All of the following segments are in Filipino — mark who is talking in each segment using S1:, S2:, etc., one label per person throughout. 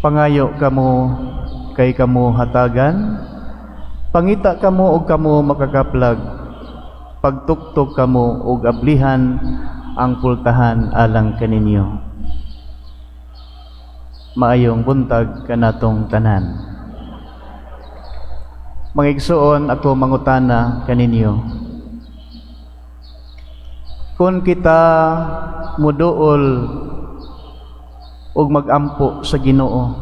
S1: Pangayo kamo kay kamo hatagan, pangita kamo og kamo makakaplag, pagtuktok kamo og ablihan ang pultahan alang kaninyo. Maayong buntag kanatong tanan. Mga igsoon, ako mangutana kaninyo. Kung kita muduol og magampo sa Ginoo,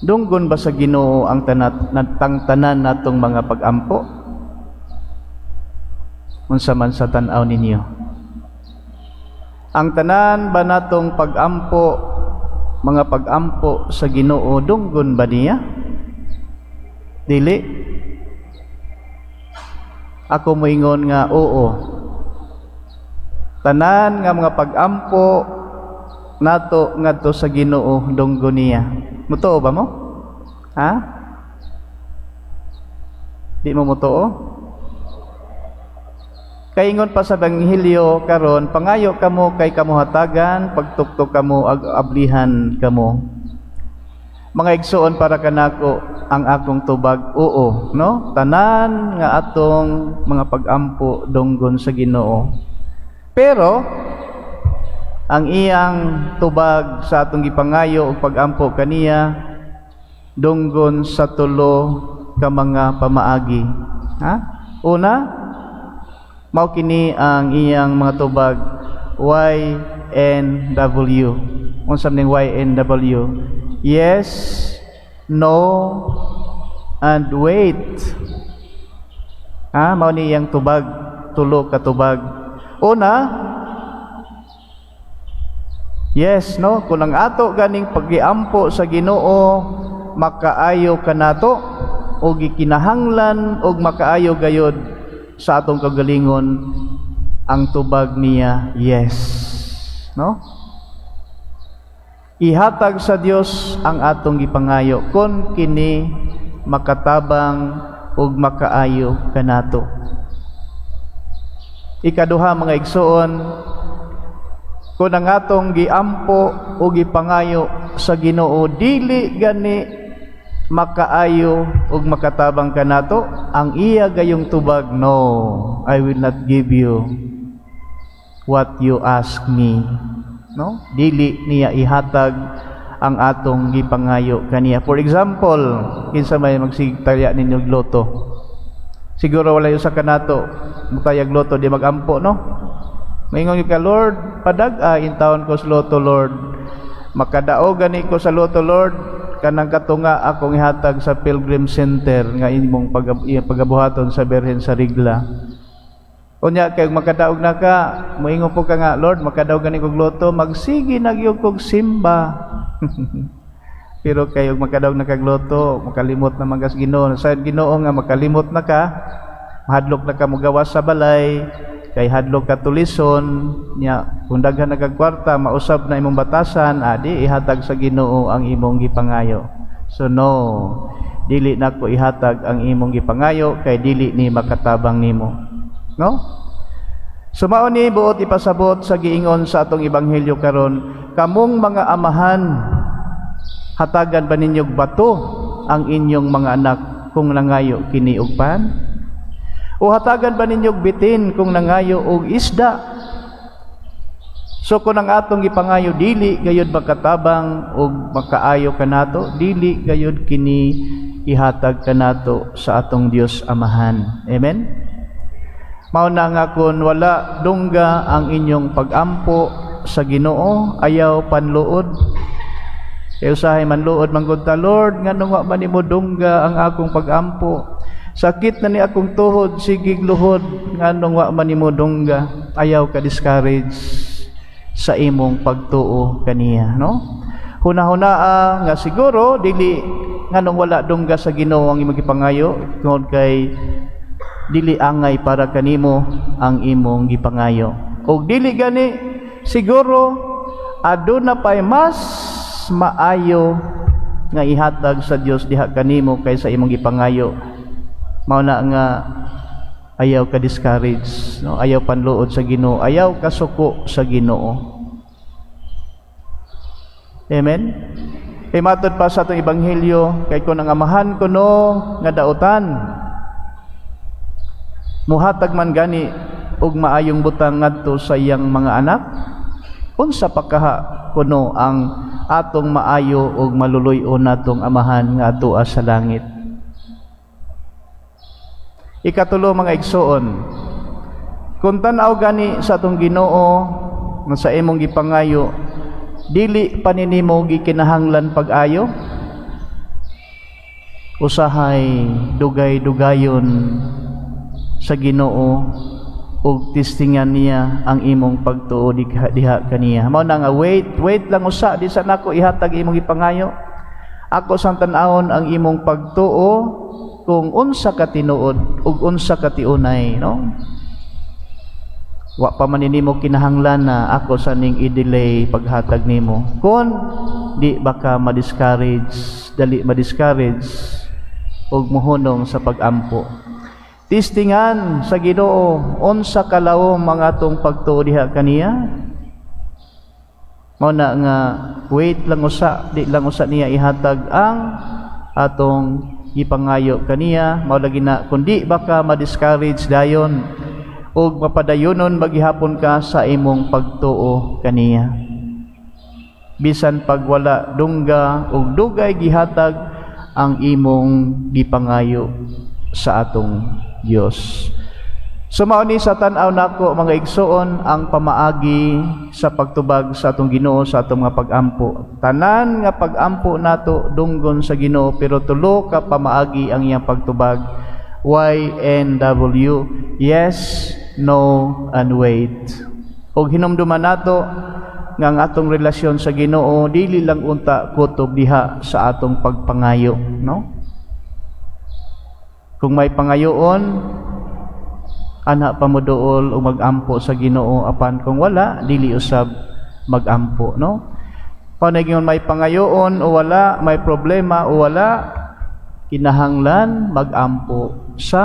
S1: dunggon ba sa Ginoo ang tanan natong mga pagampo? Unsa man sa tan-aw ninyo? Ang tanan ba natong pagampo, mga pagampo sa Ginoo, dunggon ba niya? Dili. Ako moingon nga oo. Tanan nga mga pagampo nato ngadto sa Ginoo dunggon niya. Mutuo ba mo? Ha? Di mo mutuo? Kaingon pa sa Ebanghelyo karon, pangayo kamo kay kamo hatagan, pagtuktok kamo ag ablihan kamo. Mga igsoon, para kanako ang akong tubag, oo, no? Tanan nga atong mga pagampo dunggon sa Ginoo. Pero ang iyang tubag sa atong gipangayo ug pagampo kaniya dunggon sa tulo ka mga pamaagi. Ha? Una, mao kini ang iyang mga tubag, YNW. Unsa ning YNW? Yes, no, and wait. Ha, mao ni iyang tubag, tulo ka tubag. Una, yes, no, kung ang ato ganing paggiampo sa Ginoo, makaayo kanato o gikinahanglan og makaayo gayod sa atong kagalingon, ang tubag niya yes, no? Ihatag sa Dios ang atong gipangayo kon kini makatabang ug makaayo kanato. Ikaduha, mga igsoon, kung ang atong giampo o gipangayo sa Ginoo dili gani makaayo ug makatabang kanato, ang iya gayong tubag, no, I will not give you what you ask me. No? Dili niya ihatag ang atong gipangayo kaniya. For example, kinsa may magsigtaya ninyo loto, siguro wala yung sa kanato mutayag loto di magampo, no? Maingon ka, Lord, padag-a in taon ko sa loto, Lord, makadao gani ko sa loto, Lord, kanang katunga akong ihatag sa Pilgrim Center nga imong pagabuhaton sa Birhen sa Rigla. Unya kay makadaog na ka, moingon po ka nga, Lord, makadaog gani kog loto, magsigi nagyog kog simba. Pero kay makadaog na kag loto, makalimot na magas Ginoo. Sa Ginoo nga makalimot na ka, mahadlok na ka mogawas sa balay, kay hadlok ka tulison nya, kung daghan na kag kwarta, mausab na imong batasan, adi ihatag sa Ginoo ang imong gipangayo. So no, dili nako ihatag ang imong gipangayo kay dili ni makatabang nimo. No? Sumao ni buot ipasabot sa giingon sa atong ebanghelyo karon, kamong mga amahan, hatagan ba ninyog bato ang inyong mga anak kung nangayo kini og pan? O hatagan ba ninyog bitin kung nangayo og isda? So kung ang atong gipangayo dili gayud makatabang og makaayo kanato, dili gayud kini ihatag kanato sa atong Dios Amahan. Amen. Mao na nga kun wala dungga ang inyong pagampo sa Ginoo, ayaw panluod. Kay usahay manluod manggod ta, Lord, nganong wa man nimo dungga ang akong pagampo? Sakit na ni akong tuhod, sigig luhod, nganong wa man nimo dungga? Ayaw ka discourage sa imong pagtuo kaniya, no? Hunahunaa nga siguro dili nganong wala dungga sa Ginoo ang imong gipangayo, tungod kay dili angay para kanimo ang imong gipangayo. Og dili gani siguro aduna pay mas maayo nga ihatag sa Dios diha kanimo kaysa imong gipangayo. Mao na nga ayaw ka discourage, no? Ayaw panluod sa Ginoo, ayaw ka suko sa Ginoo. Amen. Kay matod pa sa atong ebanghelyo, kay kun ang amahan kuno nga dautan, muhatag man gani og maayong butang ngadto sa iyang mga anak, unsa pa kaha kuno ang atong maayo ug maluluy-on natong amahan nga atua sa langit. Ikatulo, mga igsoon, kung tan-aw gani sa atong Ginoo nga sa imong gipangayo, dili paninimo gikinahanglan pag-ayo, usahay dugay-dugayon sa Ginoo ug tistingan niya ang imong pagtuo diha kaniya. Mao na nga wait lang usa di sa nako ihatag imong gipangayo. Ako sang tan-awon ang imong pagtuo kung unsa ka tinuod ug unsa ka tiunay, no? Wa pa man nimo kinahanglan na ako sa ning i-delay paghatag nimo. Kun di baka ma-discourage, dali ma-discourage ug mohunong sa pag-ampo. Tistingan sa Ginoo unsa kalawom ang atong pagtuo diha kaniya. Mao na nga wait lang usa, di lang usa niya ihatag ang atong ipangayo kaniya. Mao lagi na kundi baka ma-discourage dayon ug mapadayonon maghihapon ka sa imong pagtuo kaniya. Bisan pag wala dungga ug dugay gihatag ang imong gipangayo sa atong Dios. Sumao ni sa tan-aw nako, mga igsoon, ang pamaagi sa pagtubag sa atong Ginoo sa atong mga pag-ampo. Tanan nga pag-ampo nato dunggon sa Ginoo, pero tulo ka pamaagi ang iyang pagtubag. YNW, yes, no, and wait. Og hinumduman nato nga ang atong relasyon sa Ginoo dili lang unta kutob diha sa atong pagpangayo, no? Kung may pangayoon, anak pa mo dool o mag-ampo sa Ginoo, apan kung wala, dili usab mag-ampo, no? Panagyon may pangayoon o wala, may problema o wala, kinahanglan mag-ampo sa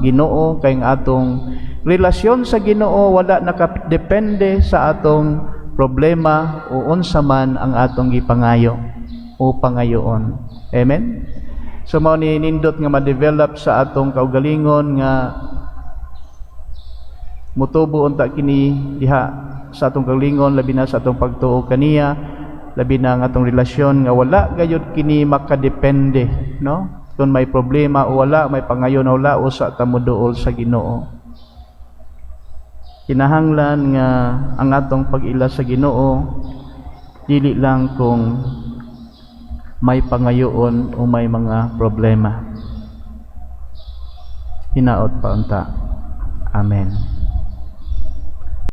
S1: Ginoo, kay ang atong relasyon sa Ginoo wala nakadepende sa atong problema o unsa man ang atong gipangayo o pangayoon. Amen. So mao ni nindot nga ma-develop sa atong kaugalingon nga mutubo unta kini diha sa atong kaugalingon, labi na sa atong pagtuo kaniya, labi na ang atong relasyon nga wala gayud kini makadepende, no? Kung may problema o wala, may pangayon o wala, usa ta mo duol sa Ginoo. Kinahanglan nga ang atong pag-ila sa Ginoo dili lang kung may pangayoon o may mga problema. Hinaot pa unta. Amen.